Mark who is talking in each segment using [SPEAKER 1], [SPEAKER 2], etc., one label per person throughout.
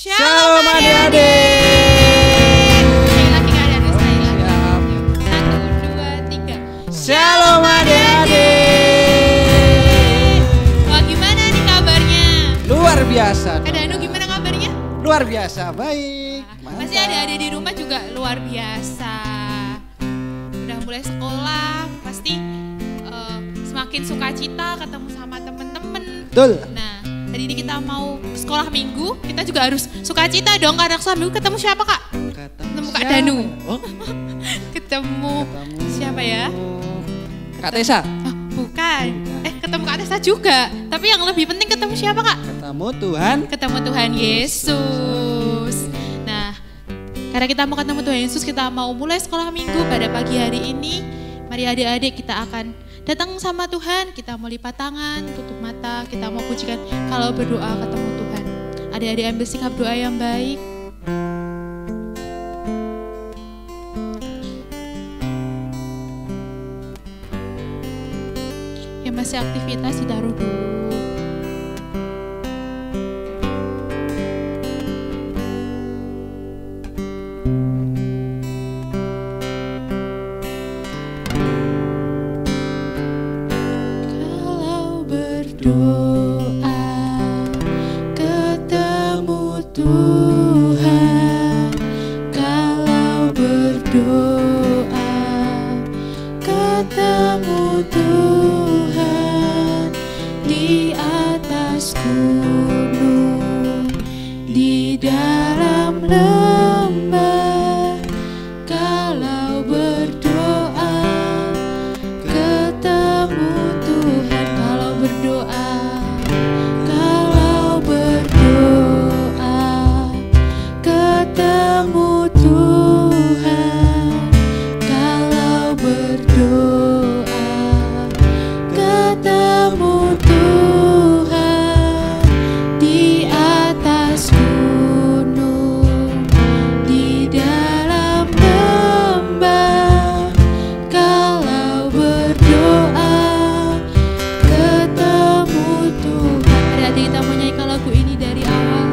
[SPEAKER 1] Shalom adik-adik.
[SPEAKER 2] Sekali lagi kalian, sekali lagi. 1, 2, 3.
[SPEAKER 1] Shalom adik-adik.
[SPEAKER 2] Wah, gimana nih kabarnya?
[SPEAKER 1] Luar biasa.
[SPEAKER 2] Kak Danu gimana kabarnya?
[SPEAKER 1] Luar biasa, baik.
[SPEAKER 2] Pasti adik-adik di rumah juga luar biasa. Udah mulai sekolah, pasti semakin sukacita ketemu sama temen-temen.
[SPEAKER 1] Betul.
[SPEAKER 2] Nah, tadi ini kita mau sekolah minggu, kita juga harus sukacita dong karena sekolah minggu ketemu siapa Kak? Ketemu Kak Danu.
[SPEAKER 1] Oh,
[SPEAKER 2] Ketemu siapa ya?
[SPEAKER 1] Kak Tessa.
[SPEAKER 2] Oh, bukan. Ketemu Kak Tessa juga. Tapi yang lebih penting ketemu siapa Kak?
[SPEAKER 1] Ketemu Tuhan.
[SPEAKER 2] Ketemu Tuhan Yesus. Nah, karena kita mau ketemu Tuhan Yesus, kita mau mulai sekolah minggu pada pagi hari ini. Mari adik-adik kita akan datang sama Tuhan, kita mau lipat tangan, tutup mata, kita mau pujikan kalau berdoa ketemu Tuhan. Adik-adik ambil sikap doa yang baik. Yang masih aktivitas ditaruh dulu. Doa ketemu Tuhan, kalau berdoa ketemu Tuhan di atas gunung, di dalam lembah, kalau berdoa ketemu Tuhan, kalau berdoa ketemu Tuhan, kalau berdoa ketemu Tuhan di atas gunung, di dalam lembah, kalau berdoa ketemu Tuhan. Berarti kita mau nyanyikan lagu ini dari awal.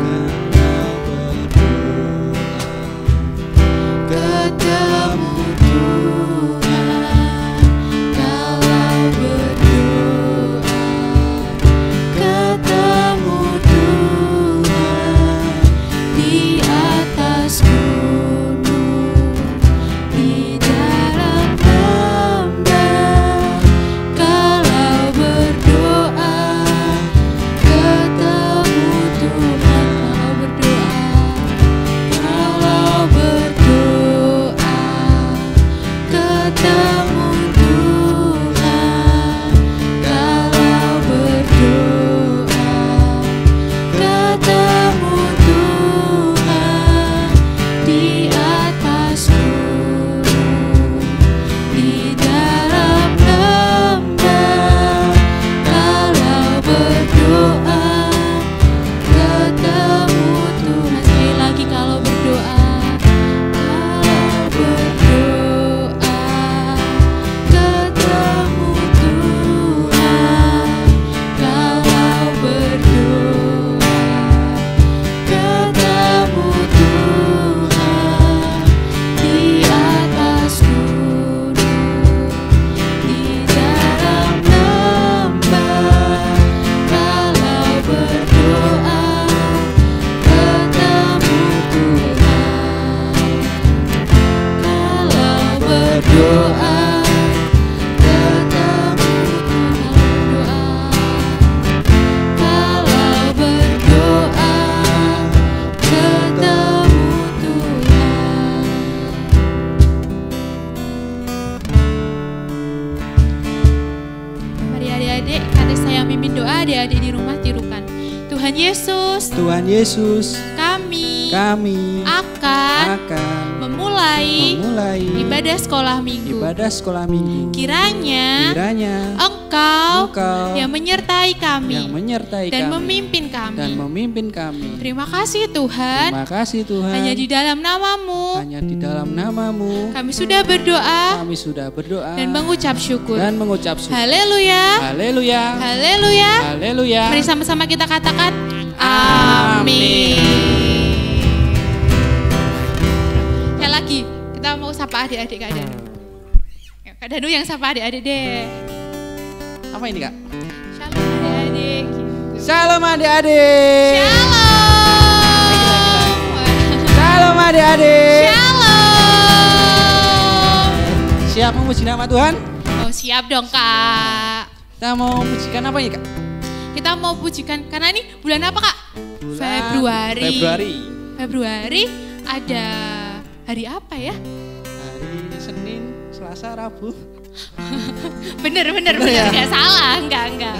[SPEAKER 2] Ketemu Tuhan, kalau berdoa ketemu Tuhan di atas gunung, di dalam lembah, kalau berdoa ketemu Tuhan, kalau berdoa ketemu Tuhan, kalau berdoa ketemu Tuhan di atas gunung, di dalam lembah, kalau berdoa ketemu Tuhan. Sekali lagi kalau berdoa
[SPEAKER 1] Tuhan Yesus,
[SPEAKER 2] kami akan memulai ibadah sekolah minggu. Kiranya Engkau yang menyertai kami dan memimpin kami. Terima kasih Tuhan. Hanya di dalam namamu kami sudah berdoa dan mengucap syukur. Haleluya. Mari sama-sama kita katakan amin. Kita mau sapa adik-adik Kak Danu. Ya, Kak Danu yang sapa adik-adik deh.
[SPEAKER 1] Apa ini Kak?
[SPEAKER 2] Shalom adik-adik.
[SPEAKER 1] Shalom adik-adik.
[SPEAKER 2] Shalom.
[SPEAKER 1] Shalom adik-adik.
[SPEAKER 2] Shalom.
[SPEAKER 1] Siap memuji nama Tuhan?
[SPEAKER 2] Oh siap dong Kak.
[SPEAKER 1] Kita mau pujikan apa ini Kak?
[SPEAKER 2] Kita mau pujikan, karena ini bulan apa Kak?
[SPEAKER 1] Bulan
[SPEAKER 2] Februari ada hari apa ya?
[SPEAKER 1] Hari Senin, Selasa, Rabu.
[SPEAKER 2] Bener,
[SPEAKER 1] ya?
[SPEAKER 2] nggak salah, enggak.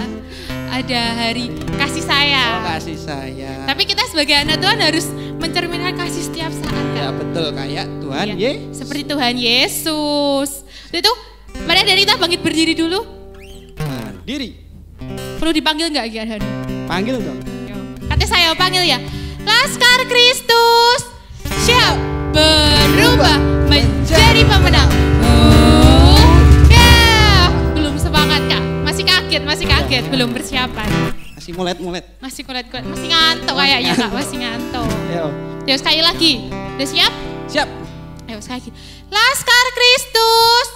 [SPEAKER 2] Ada hari kasih sayang.
[SPEAKER 1] Oh, kasih sayang.
[SPEAKER 2] Tapi kita sebagai anak Tuhan harus mencerminkan kasih setiap saat Kak.
[SPEAKER 1] Ya betul, kayak Tuhan
[SPEAKER 2] Iya, seperti Tuhan Yesus. Itu, mari dari kita bangkit berdiri dulu.
[SPEAKER 1] Diri.
[SPEAKER 2] Perlu dipanggil nggak Kak Danu?
[SPEAKER 1] Panggil dong.
[SPEAKER 2] Katanya saya panggil ya. Laskar Kristus siap berubah menjadi pemenang. Ya, belum semangat Kak. Masih kaget, belum persiapan.
[SPEAKER 1] Masih mulet.
[SPEAKER 2] Masih ngantuk kayaknya Kak, masih ngantuk. Ayo sekali lagi. Udah siap?
[SPEAKER 1] Siap.
[SPEAKER 2] Ayo sekali lagi. Laskar Kristus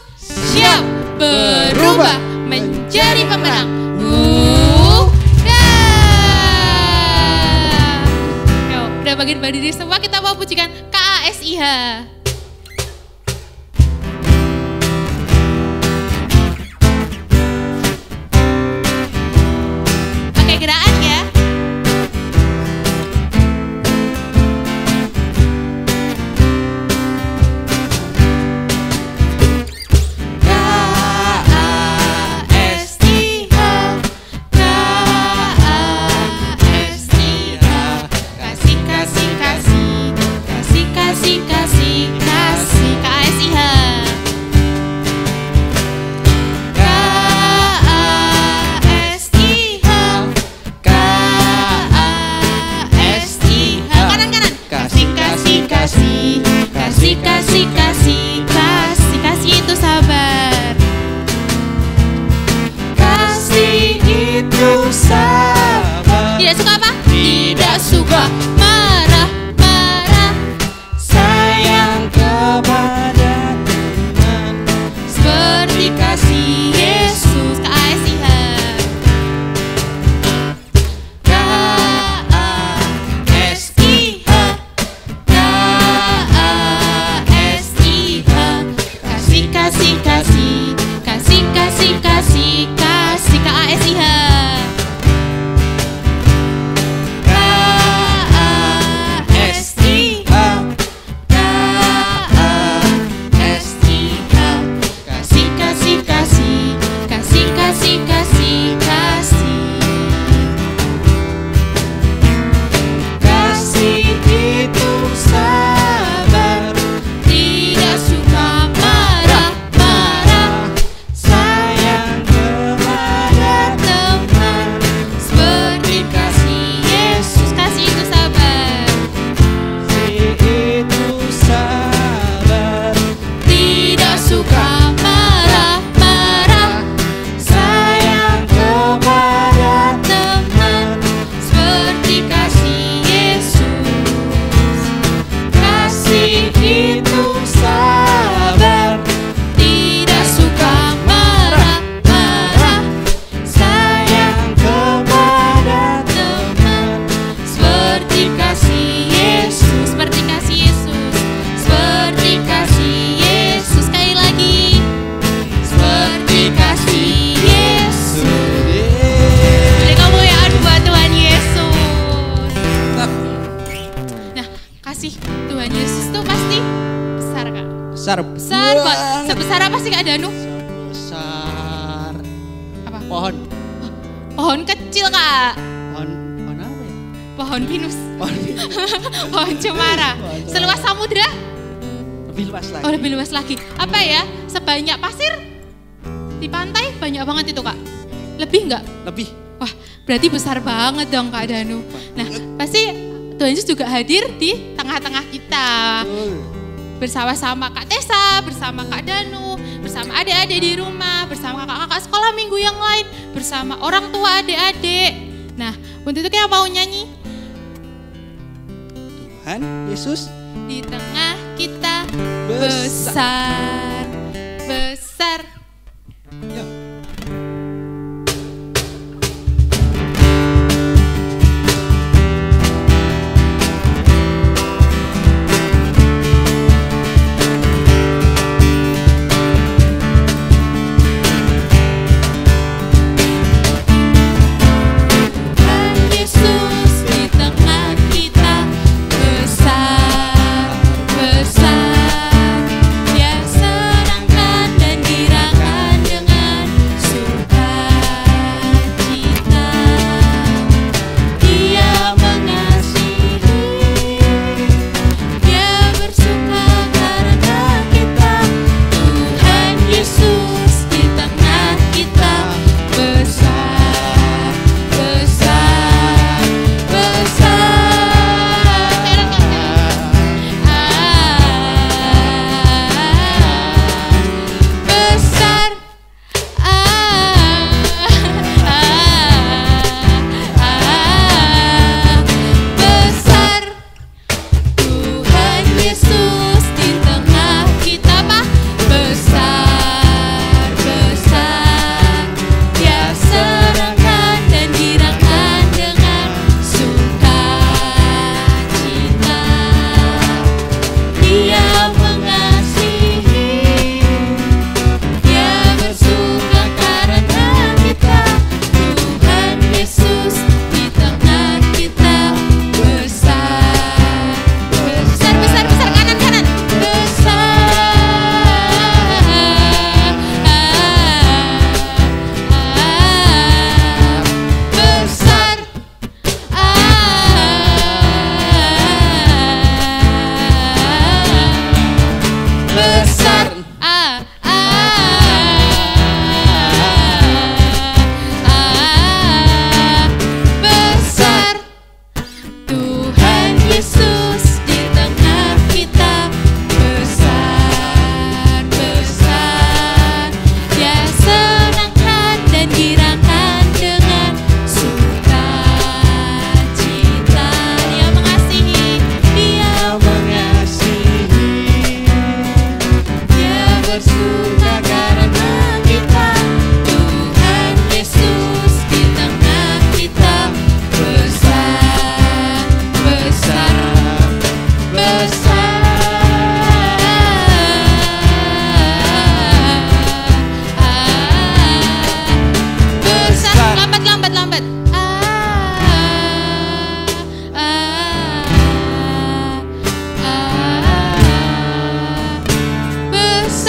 [SPEAKER 2] siap berubah menjadi pemenang. Udah bagian berdiri semua, kita mau pujikan KASIH. Pakai gerakan ya. Kasih itu sabar.
[SPEAKER 1] Kasih itu sabar.
[SPEAKER 2] Tidak suka apa? Tidak suka marah.
[SPEAKER 1] Sayang kepada Tuhan.
[SPEAKER 2] Seperti kasih Yesus. KASIH. Kasih KASIH. Besar banget. Sebesar apa sih Kak Danu?
[SPEAKER 1] Sebesar
[SPEAKER 2] apa?
[SPEAKER 1] Pohon.
[SPEAKER 2] Pohon kecil Kak.
[SPEAKER 1] Pohon apa ya?
[SPEAKER 2] Pohon pinus.
[SPEAKER 1] Pohon
[SPEAKER 2] Pohon cemara. Seluas samudra?
[SPEAKER 1] Lebih luas lagi.
[SPEAKER 2] Oh lebih luas lagi. Apa ya? Sebanyak pasir di pantai banyak banget itu Kak. Lebih nggak?
[SPEAKER 1] Lebih.
[SPEAKER 2] Wah berarti besar banget dong Kak Danu. Nah pasti Tuhan Yesus juga hadir di tengah-tengah kita. Bersama-sama Kak Tessa, bersama Kak Danu, bersama adik-adik di rumah, bersama kakak-kakak sekolah minggu yang lain, bersama orang tua adik-adik. Nah, untuk itu kita mau nyanyi.
[SPEAKER 1] Tuhan Yesus
[SPEAKER 2] Di tengah kita besar, besar.
[SPEAKER 1] Ya.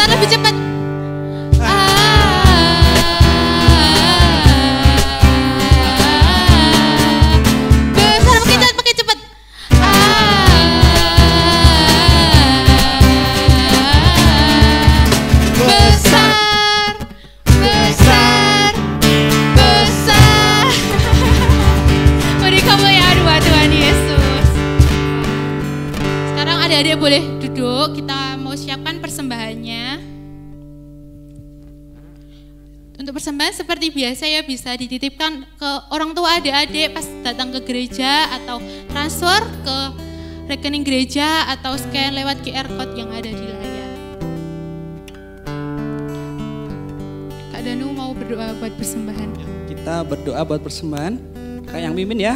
[SPEAKER 2] Lebih cepat. Besar, makin cepat. Besar, besar, besar. Beri kemuliaan Tuhan Yesus. Sekarang adik-adik boleh duduk, kita mau siapkan persembahannya. Untuk persembahan seperti biasa ya bisa dititipkan ke orang tua adik-adik pas datang ke gereja atau transfer ke rekening gereja atau scan lewat QR code yang ada di layar. Kak Danu mau berdoa buat persembahan.
[SPEAKER 1] Kita berdoa buat persembahan. Kak yang mimpin ya.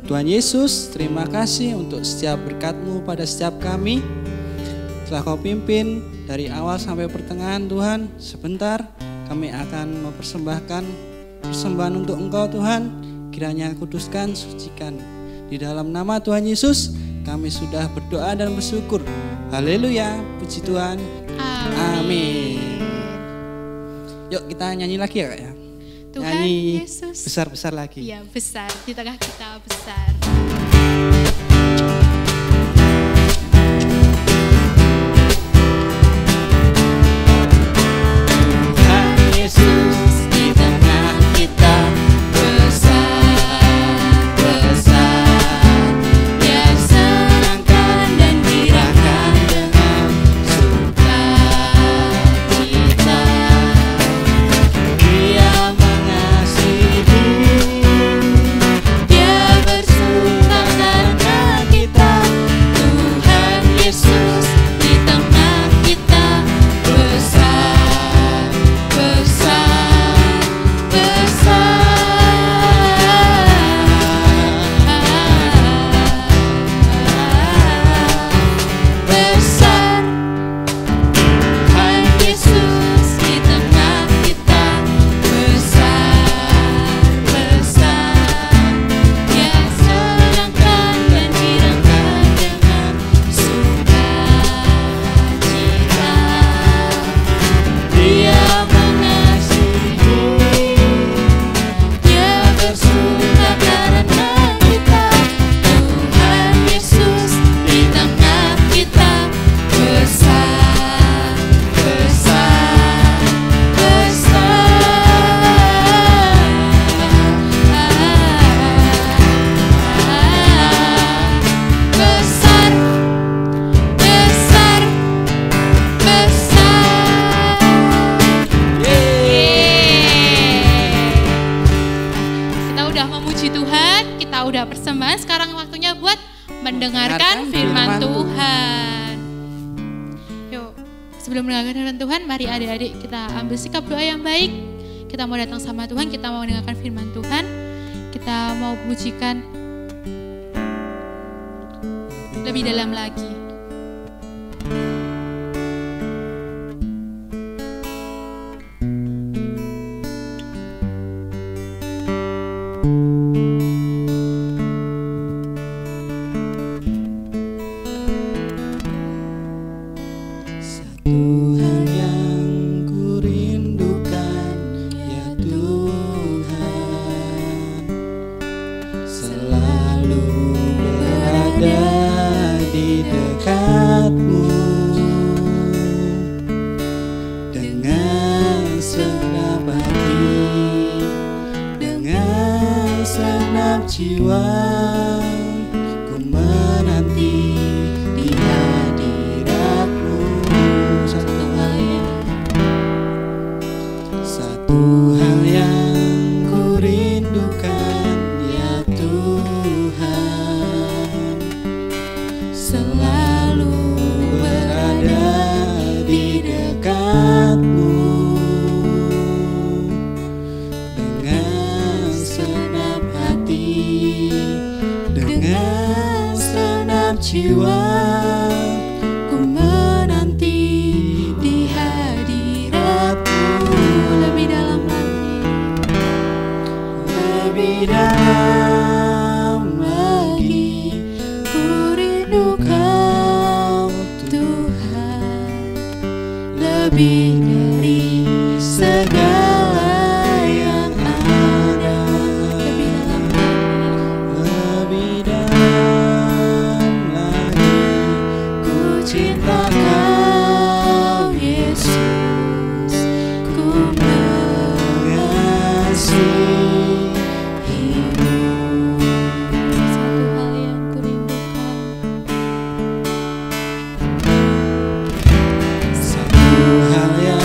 [SPEAKER 1] Tuhan Yesus, terima kasih untuk setiap berkat-Mu pada setiap kami. Setelah Kau pimpin dari awal sampai pertengahan Tuhan, sebentar kami akan mempersembahkan persembahan untuk Engkau Tuhan. Kiranya kuduskan, sucikan. Di dalam nama Tuhan Yesus kami sudah berdoa dan bersyukur. Haleluya, puji Tuhan. Amin. Yuk kita nyanyi lagi ya Kak ya.
[SPEAKER 2] Tuhan
[SPEAKER 1] Nyanyi
[SPEAKER 2] Yesus
[SPEAKER 1] besar-besar lagi.
[SPEAKER 2] Iya besar, di tengah kita besar.
[SPEAKER 1] Yesus di tengah kita besar, besar. Dia senangkan dan girakan dengan sukacita. Dia mengasihi, Dia bersuka karena kita. Tuhan Yesus di tengah
[SPEAKER 2] tersuka karena kita. Tuhan Yesus di tengah kita, besar, besar, besar. Besar, besar, besar. Kita udah memuji Tuhan, kita udah persembahan. Sekarang waktunya buat mendengarkan firman Tuhan. Yuk, sebelum mendengarkan firman Tuhan, mari adik-adik kita ambil sikap doa yang baik. Kita mau datang sama Tuhan, kita mau mendengarkan firman Tuhan, kita mau pujikan lebih dalam lagi.
[SPEAKER 1] Satu hal yang ku rindukan, ya Tuhan, selalu berada di dekatmu. Dengan segenap hati, dengan segenap jiwa, ku menanti di hadirat-Mu. Satu hal yang ku rindukan, ya Tuhan, selalu berada di dekat-Mu. Dengan segenap hati, dengan segenap jiwa, ku menanti di hadirat-Mu. Lebih dalam lagi, lebih dalam lagi, ku rindu Kau Tuhan, lebih dari segala yang ada. Lebih dalam lagi, ku cinta Kau Yesus, ku mengasihimu. Satu hal yang ku rindukan, satu hal yang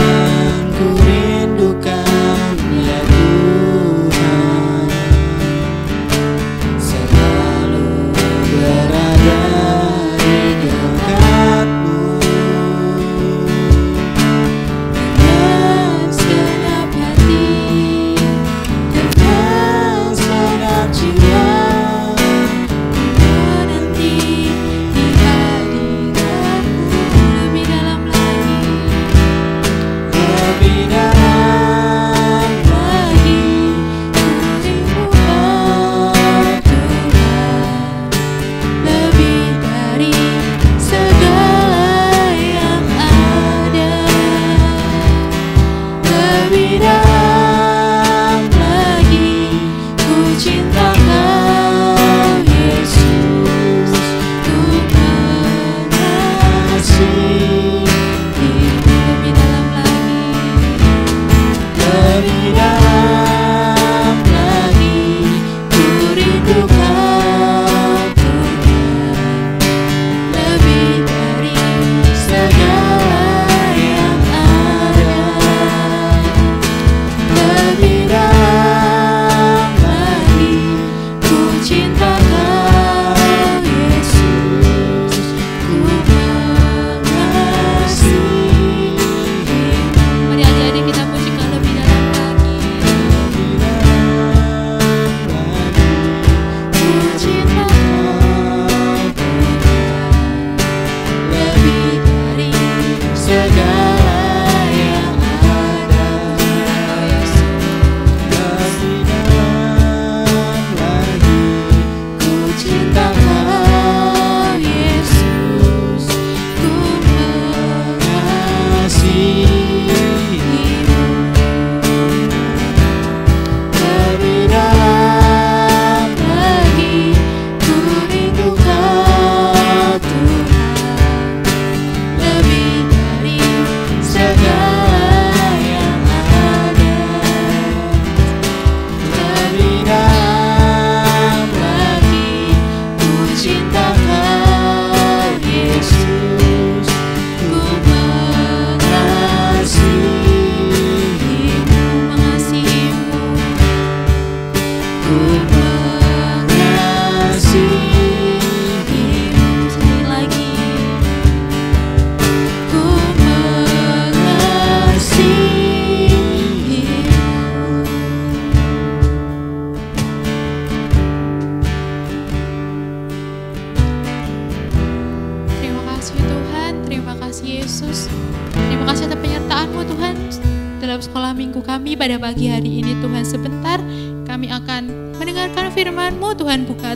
[SPEAKER 2] Sekolah minggu kami pada pagi hari ini Tuhan, sebentar kami akan mendengarkan firman-Mu Tuhan. Buka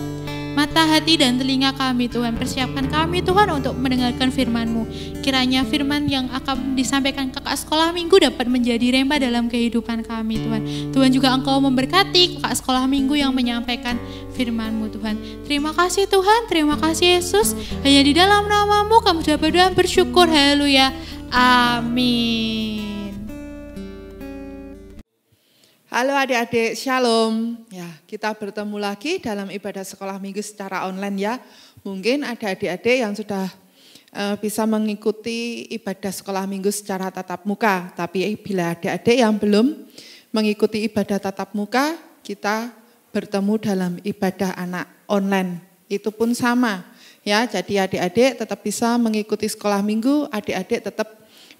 [SPEAKER 2] mata hati dan telinga kami Tuhan, persiapkan kami Tuhan untuk mendengarkan firman-Mu. Kiranya firman yang akan disampaikan kakak sekolah minggu dapat menjadi rema dalam kehidupan kami Tuhan. Tuhan juga Engkau memberkati kakak sekolah minggu yang menyampaikan firman-Mu Tuhan. Terima kasih Tuhan, terima kasih Yesus. Hanya di dalam nama-Mu kami sudah berdoa bersyukur, haleluya, amin.
[SPEAKER 3] Halo adik-adik, shalom. Ya, kita bertemu lagi dalam ibadah sekolah minggu secara online ya. Mungkin ada adik-adik yang sudah bisa mengikuti ibadah sekolah minggu secara tatap muka. Tapi bila adik-adik yang belum mengikuti ibadah tatap muka, kita bertemu dalam ibadah anak online. Itu pun sama ya. Jadi adik-adik tetap bisa mengikuti sekolah minggu, adik-adik tetap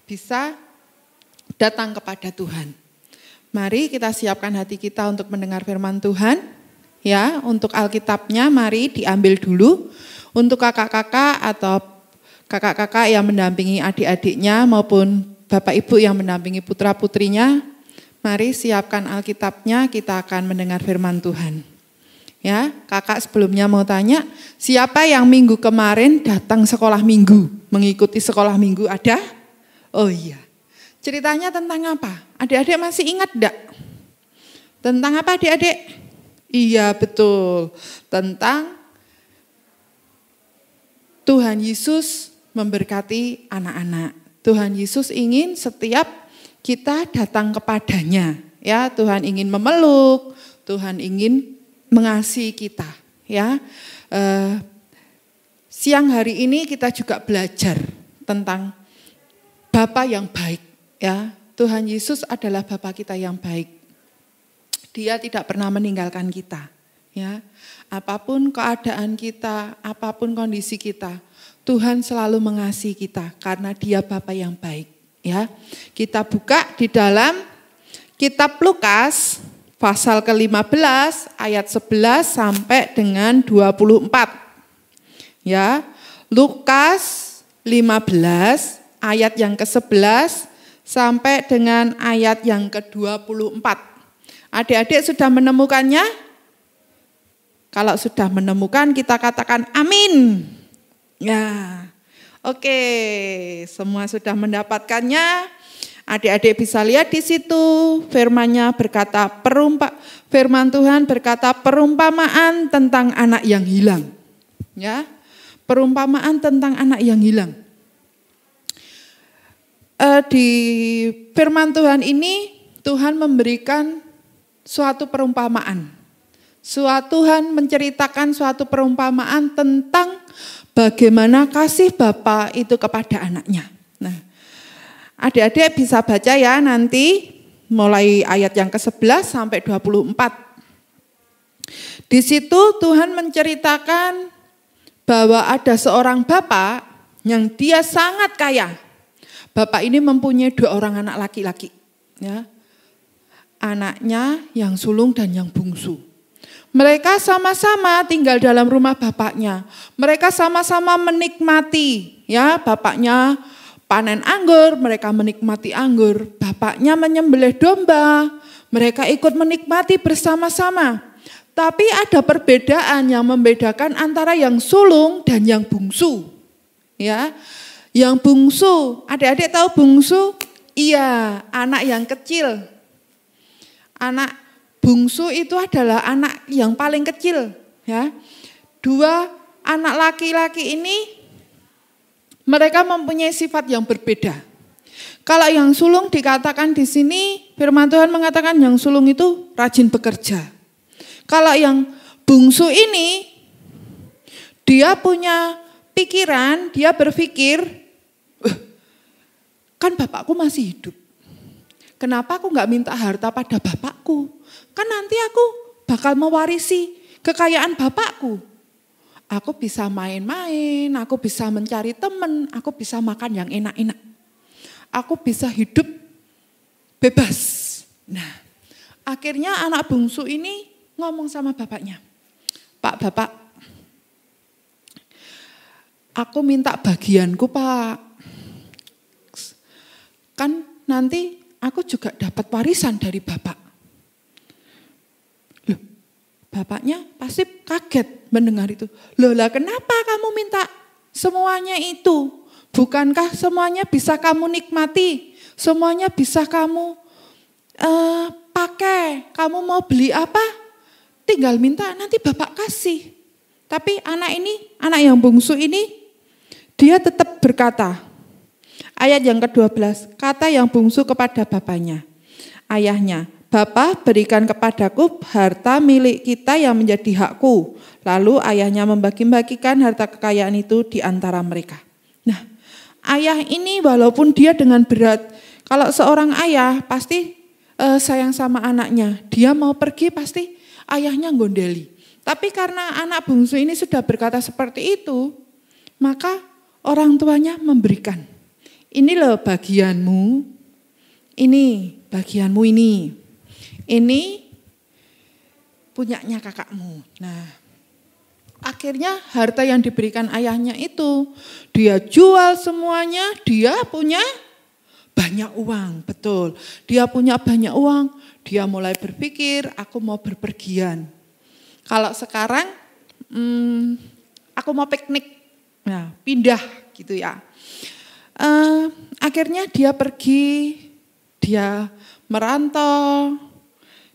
[SPEAKER 3] bisa datang kepada Tuhan. Mari kita siapkan hati kita untuk mendengar firman Tuhan. Ya, untuk Alkitabnya mari diambil dulu. Untuk kakak-kakak atau kakak-kakak yang mendampingi adik-adiknya maupun bapak ibu yang mendampingi putra-putrinya, mari siapkan Alkitabnya, kita akan mendengar firman Tuhan. Ya, kakak sebelumnya mau tanya, siapa yang minggu kemarin datang sekolah minggu, mengikuti sekolah minggu, ada? Oh iya. Ceritanya tentang apa? Adik-adik masih ingat enggak? Tentang apa adik-adik? Iya betul, tentang Tuhan Yesus memberkati anak-anak. Tuhan Yesus ingin setiap kita datang kepadanya. Ya, Tuhan ingin memeluk, Tuhan ingin mengasihi kita. Ya, siang hari ini kita juga belajar tentang Bapa yang baik. Ya, Tuhan Yesus adalah Bapa kita yang baik. Dia tidak pernah meninggalkan kita. Ya, apapun keadaan kita, apapun kondisi kita, Tuhan selalu mengasihi kita karena Dia Bapa yang baik. Ya, kita buka di dalam Kitab Lukas pasal ke-15 ayat 11 sampai dengan 24. Ya, Lukas 15 ayat yang ke-11 sampai dengan ayat yang ke-24. Adik-adik sudah menemukannya? Kalau sudah menemukan kita katakan amin. Ya, oke, semua sudah mendapatkannya. Adik-adik bisa lihat di situ firman-Nya berkata firman Tuhan berkata perumpamaan tentang anak yang hilang. Ya, perumpamaan tentang anak yang hilang. Di firman Tuhan ini Tuhan memberikan suatu perumpamaan. Tuhan menceritakan suatu perumpamaan tentang bagaimana kasih Bapa itu kepada anaknya. Nah, adik-adik bisa baca ya nanti mulai ayat yang ke-11 sampai 24. Di situ Tuhan menceritakan bahwa ada seorang bapak yang dia sangat kaya. Bapak ini mempunyai 2 orang anak laki-laki, ya. Anaknya yang sulung dan yang bungsu. Mereka sama-sama tinggal dalam rumah bapaknya. Mereka sama-sama menikmati, ya, bapaknya panen anggur, mereka menikmati anggur. Bapaknya menyembelih domba, mereka ikut menikmati bersama-sama. Tapi ada perbedaan yang membedakan antara yang sulung dan yang bungsu, ya. Yang bungsu, adik-adik tahu bungsu? Iya, anak yang kecil. Anak bungsu itu adalah anak yang paling kecil. Ya, 2 anak laki-laki ini mereka mempunyai sifat yang berbeda. Kalau yang sulung dikatakan di sini, firman Tuhan mengatakan yang sulung itu rajin bekerja. Kalau yang bungsu ini, dia punya pikiran, dia berpikir, kan bapakku masih hidup. Kenapa aku nggak minta harta pada bapakku? Kan nanti aku bakal mewarisi kekayaan bapakku. Aku bisa main-main, aku bisa mencari teman, aku bisa makan yang enak-enak. Aku bisa hidup bebas. Nah, akhirnya anak bungsu ini ngomong sama bapaknya, Pak, Bapak, aku minta bagianku, Pak. Kan nanti aku juga dapat warisan dari Bapak. Loh, bapaknya pasti kaget mendengar itu. Loh lah, kenapa kamu minta semuanya itu? Bukankah semuanya bisa kamu nikmati? Semuanya bisa kamu pakai? Kamu mau beli apa? Tinggal minta, nanti Bapak kasih. Tapi anak yang bungsu ini, dia tetap berkata, ayat yang ke-12, kata yang bungsu kepada bapaknya, ayahnya, Bapa berikan kepadaku harta milik kita yang menjadi hakku. Lalu ayahnya membagi-bagikan harta kekayaan itu di antara mereka. Nah, ayah ini walaupun dia dengan berat, kalau seorang ayah pasti sayang sama anaknya, dia mau pergi pasti ayahnya gondeli. Tapi karena anak bungsu ini sudah berkata seperti itu, maka orang tuanya memberikan. Ini loh bagianmu, ini bagianmu ini punyanya kakakmu. Nah, akhirnya harta yang diberikan ayahnya itu, dia jual semuanya, dia punya banyak uang, betul. Dia punya banyak uang, dia mulai berpikir, aku mau berpergian. Kalau sekarang, aku mau piknik, nah, pindah gitu ya. Akhirnya dia pergi, dia merantau,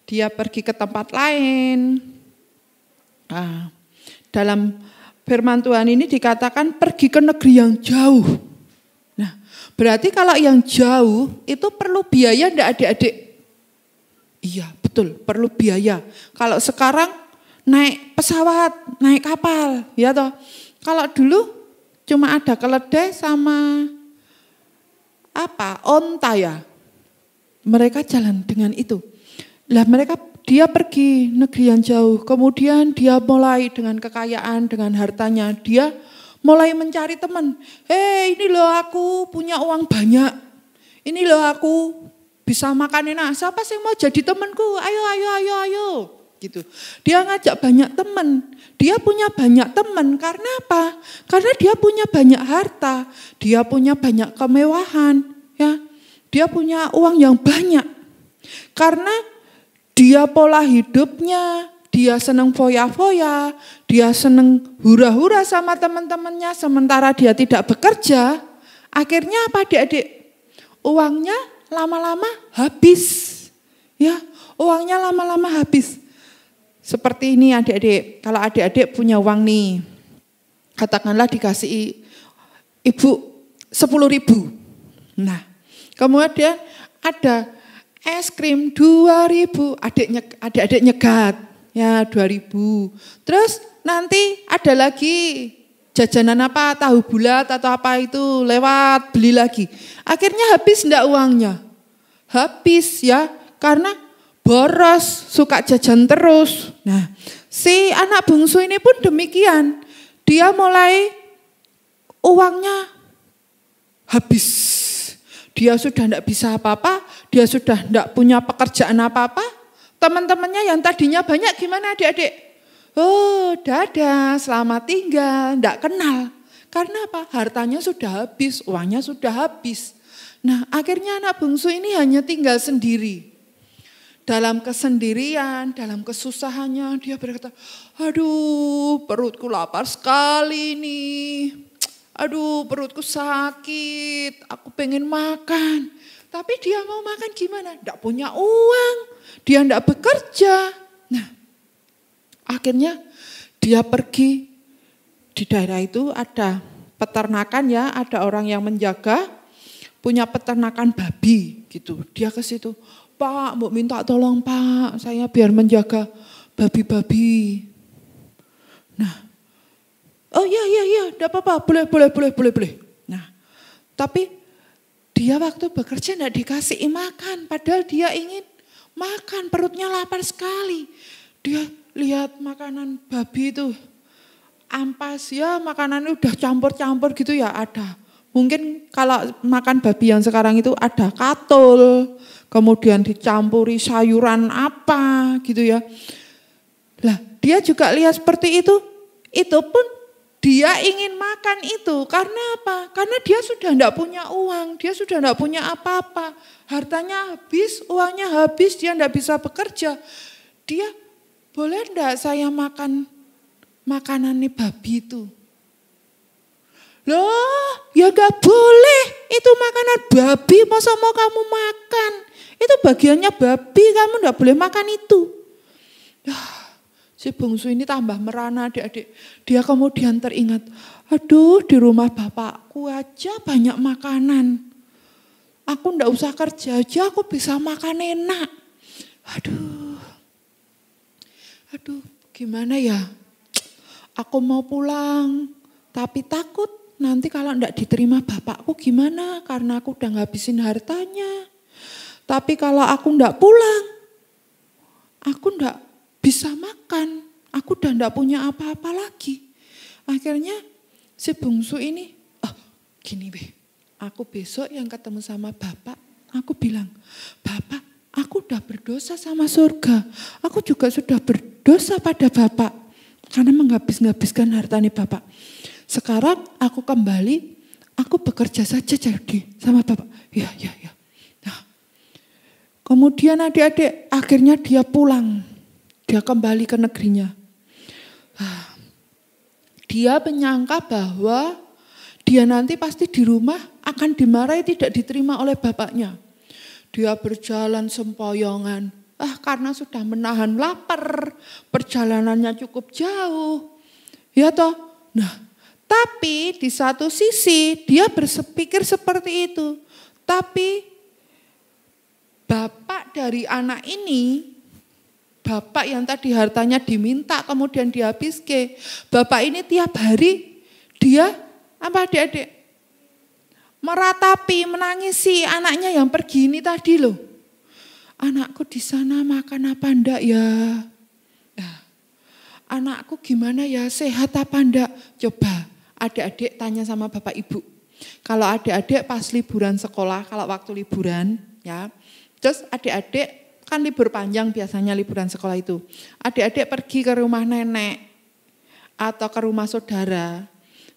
[SPEAKER 3] dia pergi ke tempat lain. Nah, dalam firman Tuhan ini dikatakan pergi ke negeri yang jauh. Nah, berarti kalau yang jauh itu perlu biaya enggak adik-adik? Iya, betul, perlu biaya. Kalau sekarang naik pesawat, naik kapal, ya toh. Kalau dulu cuma ada keledai sama onta ya. Mereka jalan dengan itu. Lah dia pergi negeri yang jauh, kemudian dia mulai dengan kekayaan, dengan hartanya, dia mulai mencari teman. Ini loh aku punya uang banyak, ini loh aku bisa makan enak, siapa sih mau jadi temanku, ayo. Gitu. Dia ngajak banyak teman, dia punya banyak teman, karena apa? Karena dia punya banyak harta, dia punya banyak kemewahan, ya. Dia punya uang yang banyak, karena dia pola hidupnya, dia senang foya-foya, dia senang hura-hura sama teman-temannya, sementara dia tidak bekerja. Akhirnya apa adik-adik? Uangnya lama-lama habis. Ya, uangnya lama-lama habis. Seperti ini adik-adik, kalau adik-adik punya uang nih, katakanlah dikasih ibu 10.000. Nah, kemudian ada es krim 2.000, adik-adik nyegat, ya 2.000. Terus nanti ada lagi jajanan apa, tahu bulat atau apa itu, lewat beli lagi. Akhirnya habis enggak uangnya? Habis ya, karena boros, suka jajan terus. Nah, si anak bungsu ini pun demikian. Dia mulai uangnya habis. Dia sudah tidak bisa apa-apa, dia sudah tidak punya pekerjaan apa-apa. Teman-temannya yang tadinya banyak gimana adik-adik? Oh, dadah, selamat tinggal, tidak kenal. Karena apa? Hartanya sudah habis, uangnya sudah habis. Nah, akhirnya anak bungsu ini hanya tinggal sendiri. Dalam kesendirian, dalam kesusahannya, dia berkata, aduh perutku lapar sekali nih. Aduh perutku sakit, aku pengen makan. Tapi dia mau makan gimana? Tidak punya uang, dia tidak bekerja. Nah, akhirnya dia pergi. Di daerah itu ada peternakan ya, ada orang yang menjaga, punya peternakan babi gitu. Dia ke situ, Pak, mau minta tolong Pak, saya biar menjaga babi-babi. Nah, oh iya, enggak apa-apa, boleh. Nah, tapi dia waktu bekerja enggak dikasih makan, padahal dia ingin makan, perutnya lapar sekali. Dia lihat makanan babi itu ampas ya, makanannya udah campur-campur gitu ya ada. Mungkin kalau makan babi yang sekarang itu ada katul, kemudian dicampuri sayuran apa gitu ya. Lah dia juga lihat seperti itu pun dia ingin makan itu. Karena apa? Karena dia sudah tidak punya uang, dia sudah tidak punya apa-apa. Hartanya habis, uangnya habis, dia tidak bisa bekerja. Dia, boleh enggak saya makan makanan nih babi itu? Loh, ya gak boleh. Itu makanan babi, masa mau kamu makan? Itu bagiannya babi, kamu enggak boleh makan itu. Si bungsu ini tambah merana adik-adik. Dia kemudian teringat, aduh di rumah bapakku aja banyak makanan. Aku enggak usah kerja aja, aku bisa makan enak. Aduh, gimana ya? Aku mau pulang, tapi takut nanti kalau enggak diterima bapakku gimana? Karena aku udah ngabisin hartanya. Tapi kalau aku enggak pulang, aku enggak bisa makan. Aku udah enggak punya apa-apa lagi. Akhirnya si bungsu ini, gini aku besok yang ketemu sama bapak, aku bilang, bapak, aku udah berdosa sama surga. Aku juga sudah berdosa pada bapak. Karena menghabiskan hartanya bapak. Sekarang aku kembali, aku bekerja saja jadi sama bapak. Ya. Nah, kemudian adik-adik akhirnya dia pulang. Dia kembali ke negerinya. Dia menyangka bahwa dia nanti pasti di rumah akan dimarahi, tidak diterima oleh bapaknya. Dia berjalan sempoyongan. Karena sudah menahan lapar, perjalanannya cukup jauh. Ya toh? Nah, tapi di satu sisi dia berpikir seperti itu. Tapi bapak dari anak ini, bapak yang tadi hartanya diminta kemudian dihabiskan. Bapak ini tiap hari dia adik-adik? Meratapi, menangisi anaknya yang pergi ini tadi loh. Anakku di sana makan apa enggak ya? Nah, anakku gimana ya, sehat apa enggak? Coba adik-adik tanya sama bapak ibu. Kalau adik-adik pas liburan sekolah, kalau waktu liburan ya, terus adik-adik kan libur panjang biasanya liburan sekolah itu. Adik-adik pergi ke rumah nenek atau ke rumah saudara,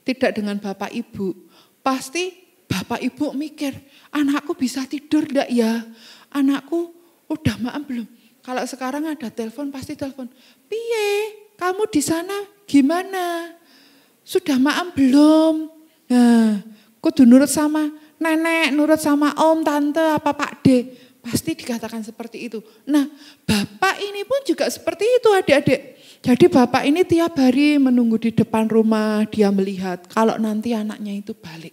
[SPEAKER 3] tidak dengan bapak ibu. Pasti bapak ibu mikir, anakku bisa tidur enggak ya? Anakku udah makan belum? Kalau sekarang ada telepon, pasti telepon. Piye, kamu di sana gimana? Sudah makan belum? Nah, kudu nurut sama nenek, nurut sama om, tante, apa Pak D. Pasti dikatakan seperti itu. Nah, bapak ini pun juga seperti itu adik-adik. Jadi bapak ini tiap hari menunggu di depan rumah, dia melihat kalau nanti anaknya itu balik.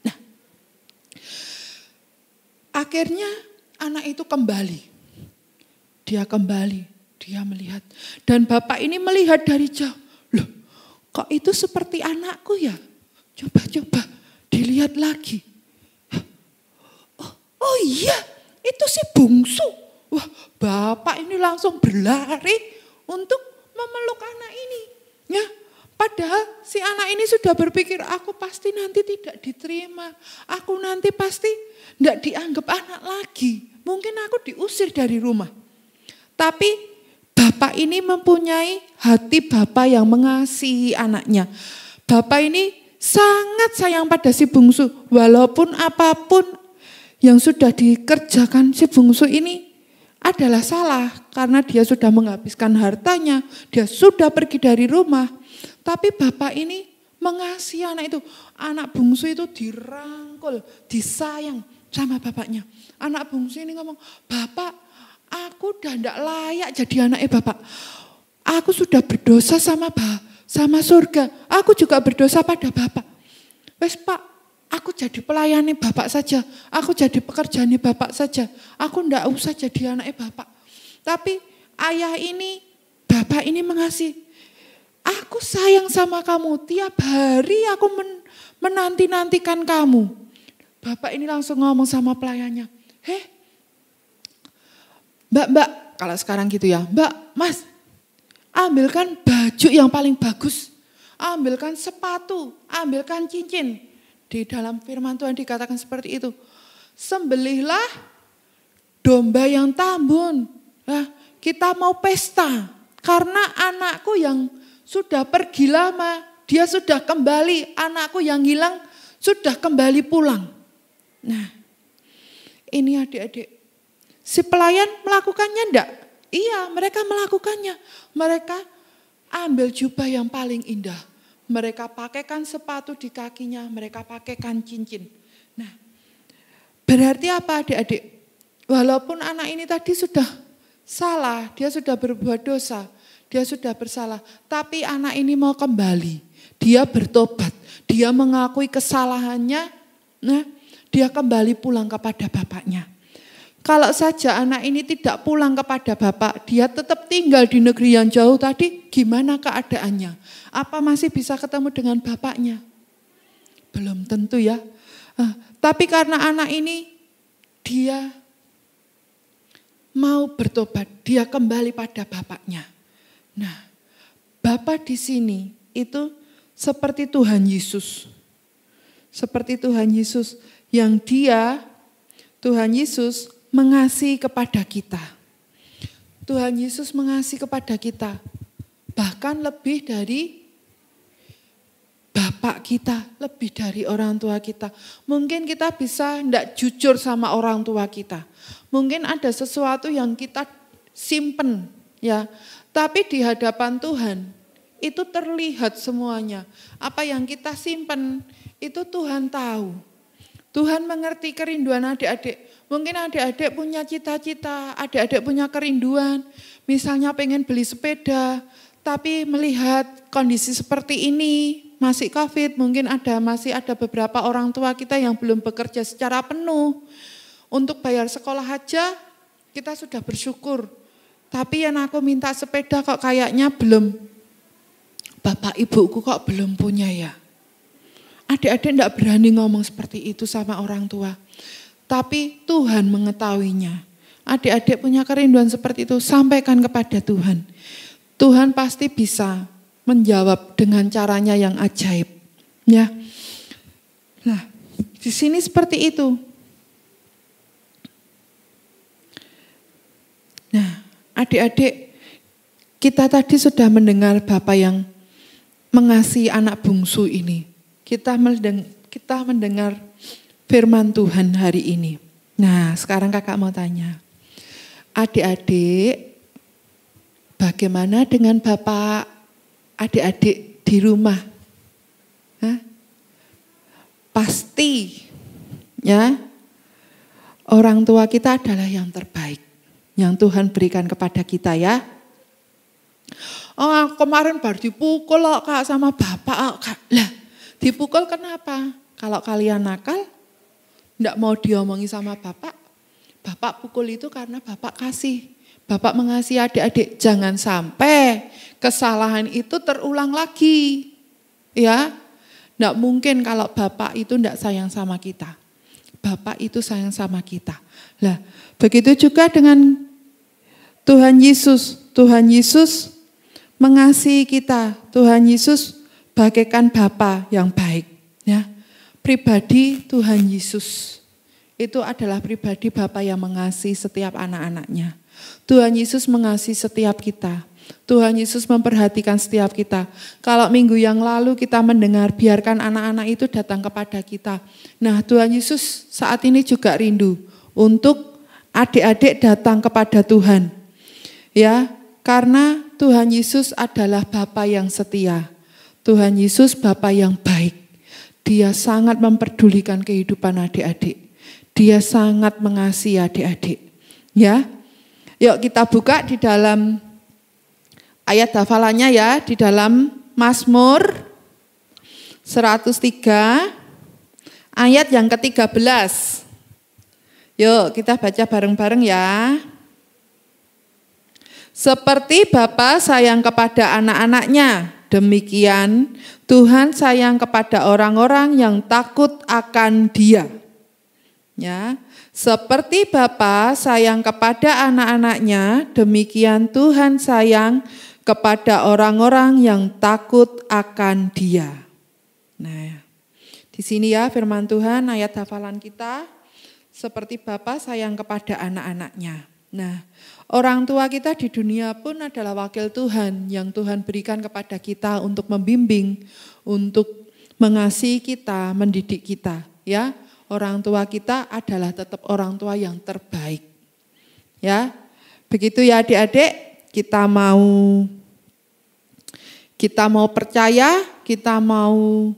[SPEAKER 3] Nah, akhirnya anak itu kembali. Dia kembali, dia melihat. Dan bapak ini melihat dari jauh. Loh, kok itu seperti anakku ya? Coba dilihat lagi. Oh iya, itu si bungsu. Wah, bapak ini langsung berlari untuk memeluk anak ini. Ya, padahal si anak ini sudah berpikir, aku pasti nanti tidak diterima. Aku nanti pasti tidak dianggap anak lagi. Mungkin aku diusir dari rumah. Tapi bapak ini mempunyai hati bapak yang mengasihi anaknya. Bapak ini sangat sayang pada si bungsu. Walaupun apapun yang sudah dikerjakan si bungsu ini adalah salah. Karena dia sudah menghabiskan hartanya. Dia sudah pergi dari rumah. Tapi bapak ini mengasihi anak itu. Anak bungsu itu dirangkul, disayang sama bapaknya. Anak bungsu ini ngomong, bapak, aku udah tidak layak jadi anaknya bapak. Aku sudah berdosa sama surga. Aku juga berdosa pada bapak. Wes pak, aku jadi pelayannya bapak saja. Aku jadi pekerjaannya bapak saja. Aku tidak usah jadi anaknya bapak. Tapi ayah ini, bapak ini mengasihi. Aku sayang sama kamu. Tiap hari aku menanti-nantikan kamu. Bapak ini langsung ngomong sama pelayannya. Mbak, kalau sekarang gitu ya, Mbak, Mas, ambilkan baju yang paling bagus, ambilkan sepatu, ambilkan cincin. Di dalam firman Tuhan dikatakan seperti itu. Sembelihlah domba yang tambun. Nah, kita mau pesta karena anakku yang sudah pergi lama, dia sudah kembali. Anakku yang hilang sudah kembali pulang. Nah, ini adik-adik. Si pelayan melakukannya enggak? Iya, mereka melakukannya. Mereka ambil jubah yang paling indah. Mereka pakaikan sepatu di kakinya, mereka pakaikan cincin. Nah, berarti apa adik-adik? Walaupun anak ini tadi sudah salah, dia sudah berbuat dosa, dia sudah bersalah. Tapi anak ini mau kembali, dia bertobat, dia mengakui kesalahannya, nah, dia kembali pulang kepada bapaknya. Kalau saja anak ini tidak pulang kepada bapak, dia tetap tinggal di negeri yang jauh tadi, gimana keadaannya? Apa masih bisa ketemu dengan bapaknya? Belum tentu ya. Tapi karena anak ini, dia mau bertobat, dia kembali pada bapaknya. Nah, Bapa di sini itu seperti Tuhan Yesus. Seperti Tuhan Yesus yang Tuhan Yesus mengasihi kepada kita. Tuhan Yesus mengasihi kepada kita. Bahkan lebih dari bapak kita, lebih dari orang tua kita. Mungkin kita bisa tidak jujur sama orang tua kita. Mungkin ada sesuatu yang kita simpen, ya. Tapi di hadapan Tuhan itu terlihat semuanya. Apa yang kita simpen itu Tuhan tahu. Tuhan mengerti kerinduan adik-adik. Mungkin adik-adik punya cita-cita, adik-adik punya kerinduan. Misalnya pengen beli sepeda, tapi melihat kondisi seperti ini, masih COVID, mungkin masih ada beberapa orang tua kita yang belum bekerja secara penuh. Untuk bayar sekolah aja kita sudah bersyukur. Tapi yang aku minta sepeda kok kayaknya belum. Bapak ibuku kok belum punya ya. Adik-adik enggak berani ngomong seperti itu sama orang tua. Tapi Tuhan mengetahuinya. Adik-adik punya kerinduan seperti itu, sampaikan kepada Tuhan. Tuhan pasti bisa menjawab dengan caranya yang ajaib. Ya. Nah, di sini seperti itu. Nah, adik-adik, kita tadi sudah mendengar Bapak yang mengasihi anak bungsu ini. Kita mendengar firman Tuhan hari ini. Nah, sekarang kakak mau tanya. Adik-adik, bagaimana dengan Bapak adik-adik di rumah? Hah? Pasti ya, orang tua kita adalah yang terbaik yang Tuhan berikan kepada kita ya. Oh, kemarin baru dipukul kak sama bapak. Kak. Lah, dipukul kenapa? Kalau kalian nakal, enggak mau diomongi sama bapak. Bapak pukul itu karena bapak kasih. Bapak mengasihi adik-adik. Jangan sampai kesalahan itu terulang lagi. Ya, enggak mungkin kalau bapak itu enggak sayang sama kita. Bapak itu sayang sama kita. Lah, begitu juga dengan Tuhan Yesus. Tuhan Yesus mengasihi kita. Tuhan Yesus bagaikan Bapa yang baik. Ya, pribadi Tuhan Yesus itu adalah pribadi Bapa yang mengasihi setiap anak-anaknya. Tuhan Yesus mengasihi setiap kita. Tuhan Yesus memperhatikan setiap kita. Kalau minggu yang lalu kita mendengar biarkan anak-anak itu datang kepada kita. Nah, Tuhan Yesus saat ini juga rindu untuk adik-adik datang kepada Tuhan. Ya, karena Tuhan Yesus adalah Bapa yang setia. Tuhan Yesus Bapa yang baik. Dia sangat memperdulikan kehidupan adik-adik. Dia sangat mengasihi adik-adik. Ya. Yuk kita buka di dalam ayat hafalannya ya, di dalam Mazmur 103 ayat yang ke-13. Yuk kita baca bareng-bareng ya. Seperti Bapa sayang kepada anak-anaknya, demikian Tuhan sayang kepada orang-orang yang takut akan Dia. Ya, seperti Bapa sayang kepada anak-anaknya, demikian Tuhan sayang kepada orang-orang yang takut akan Dia. Nah, di sini ya firman Tuhan, ayat hafalan kita, seperti Bapa sayang kepada anak-anaknya. Nah, orang tua kita di dunia pun adalah wakil Tuhan yang Tuhan berikan kepada kita untuk membimbing, untuk mengasihi kita, mendidik kita. Ya, orang tua kita adalah tetap orang tua yang terbaik. Ya, begitu ya adik-adik, kita mau percaya, kita mau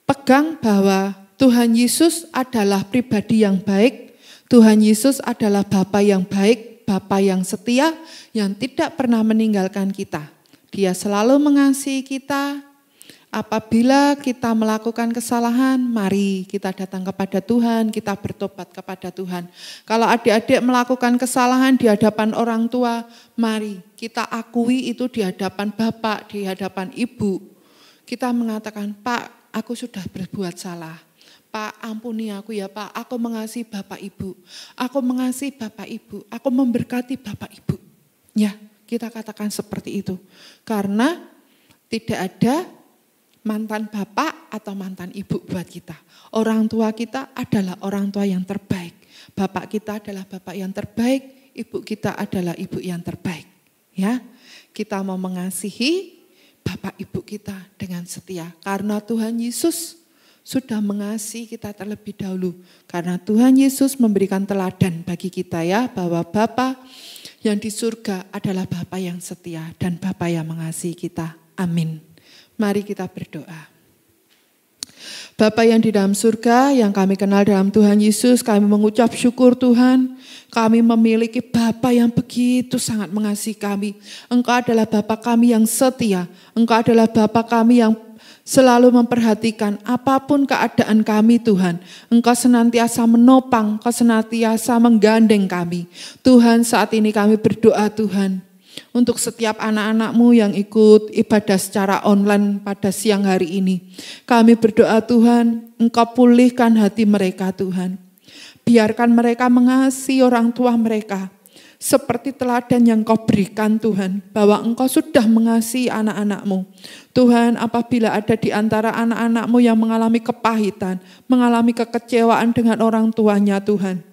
[SPEAKER 3] pegang bahwa Tuhan Yesus adalah pribadi yang baik, Tuhan Yesus adalah Bapa yang baik, Bapa yang setia, yang tidak pernah meninggalkan kita. Dia selalu mengasihi kita. Apabila kita melakukan kesalahan, mari kita datang kepada Tuhan, kita bertobat kepada Tuhan. Kalau adik-adik melakukan kesalahan di hadapan orang tua, mari kita akui itu di hadapan bapak, di hadapan ibu. Kita mengatakan, Pak, aku sudah berbuat salah. Pak, ampuni aku ya Pak, aku mengasihi Bapak Ibu. Aku mengasihi Bapak Ibu, aku memberkati Bapak Ibu. Ya, kita katakan seperti itu. Karena tidak ada mantan bapak atau mantan ibu buat kita. Orang tua kita adalah orang tua yang terbaik. Bapak kita adalah bapak yang terbaik, ibu kita adalah ibu yang terbaik. Ya, kita mau mengasihi bapak ibu kita dengan setia. Karena Tuhan Yesus sudah mengasihi kita terlebih dahulu. Karena Tuhan Yesus memberikan teladan bagi kita ya, bahwa Bapa yang di surga adalah Bapa yang setia dan Bapa yang mengasihi kita. Amin. Mari kita berdoa. Bapa yang di dalam surga, yang kami kenal dalam Tuhan Yesus, kami mengucap syukur Tuhan. Kami memiliki Bapa yang begitu sangat mengasihi kami. Engkau adalah Bapa kami yang setia. Engkau adalah Bapa kami yang selalu memperhatikan apapun keadaan kami Tuhan. Engkau senantiasa menopang, Engkau senantiasa menggandeng kami. Tuhan, saat ini kami berdoa Tuhan, untuk setiap anak-anak-Mu yang ikut ibadah secara online pada siang hari ini. Kami berdoa Tuhan, Engkau pulihkan hati mereka Tuhan. Biarkan mereka mengasihi orang tua mereka. Seperti teladan yang Kau berikan Tuhan, bahwa Engkau sudah mengasihi anak-anak-Mu. Tuhan, apabila ada di antara anak-anak-Mu yang mengalami kepahitan, mengalami kekecewaan dengan orang tuanya Tuhan,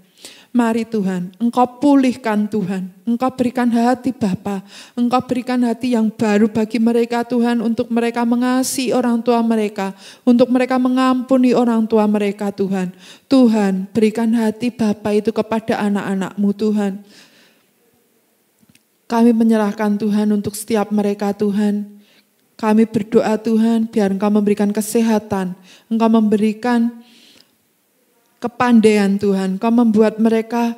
[SPEAKER 3] mari Tuhan, Engkau pulihkan Tuhan. Engkau berikan hati Bapa. Engkau berikan hati yang baru bagi mereka Tuhan. Untuk mereka mengasihi orang tua mereka. Untuk mereka mengampuni orang tua mereka Tuhan. Tuhan, berikan hati Bapa itu kepada anak-anak-Mu Tuhan. Kami menyerahkan Tuhan untuk setiap mereka Tuhan. Kami berdoa Tuhan, biar Engkau memberikan kesehatan. Engkau memberikan kepandaian Tuhan, Kau membuat mereka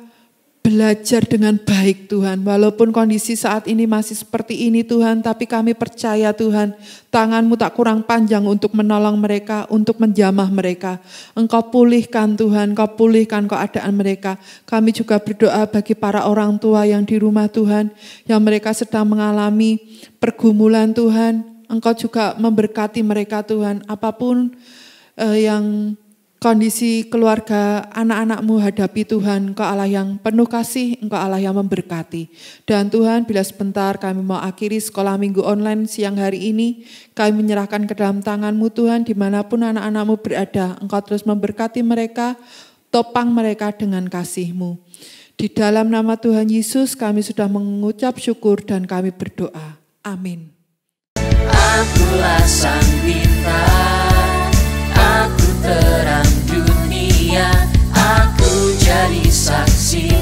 [SPEAKER 3] belajar dengan baik Tuhan. Walaupun kondisi saat ini masih seperti ini Tuhan, tapi kami percaya Tuhan, tangan-Mu tak kurang panjang untuk menolong mereka, untuk menjamah mereka. Engkau pulihkan Tuhan, Kau pulihkan keadaan mereka. Kami juga berdoa bagi para orang tua yang di rumah Tuhan, yang mereka sedang mengalami pergumulan Tuhan. Engkau juga memberkati mereka Tuhan, apapun yang kondisi keluarga anak-anak-Mu hadapi Tuhan, Engkau Allah yang penuh kasih, Engkau Allah yang memberkati. Dan Tuhan, bila sebentar kami mau akhiri sekolah minggu online siang hari ini, kami menyerahkan ke dalam tangan-Mu Tuhan, dimanapun anak-anak-Mu berada, Engkau terus memberkati mereka, topang mereka dengan kasih-Mu. Di dalam nama Tuhan Yesus kami sudah mengucap syukur dan kami berdoa. Amin.
[SPEAKER 4] Akulah sang bintang, aku terang dunia, aku jadi saksi